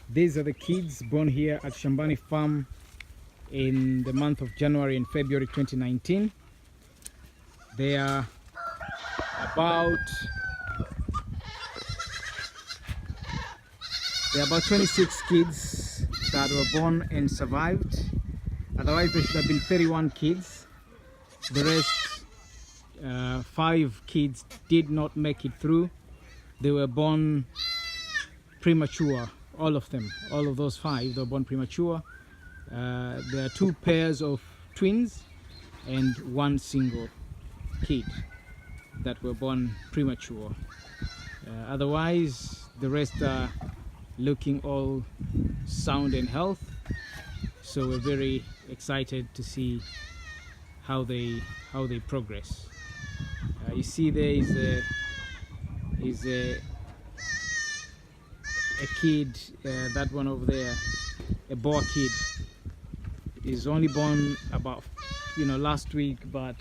These are the kids born here at Shambani Farm in the month of January and February 2019. They are about 26 kids that were born and survived. Otherwise there should have been 31 kids. The rest, 5 kids did not make it through. They were born premature, all of them. All of those 5, they were born premature. There are 2 pairs of twins and 1 single kid that were born premature. Otherwise the rest are looking all sound and health, so we're very excited to see how they progress. You see there is a kid, that one over there, a boar kid, is only born about last week, but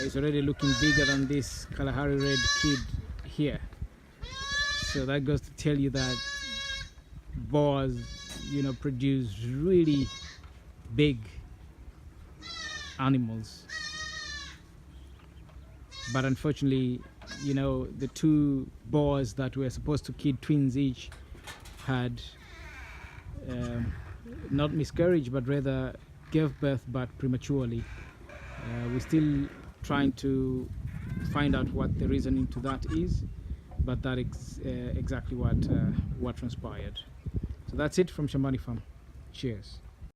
is already looking bigger than this Kalahari red kid here. So that goes to tell you that boars produce really big animals. But unfortunately, the 2 boars that were supposed to kid twins each had not miscarriage, but rather gave birth, but prematurely. We're still trying to find out what the reasoning to that is, but that is exactly what transpired. So that's it from Shambani Farm. Cheers.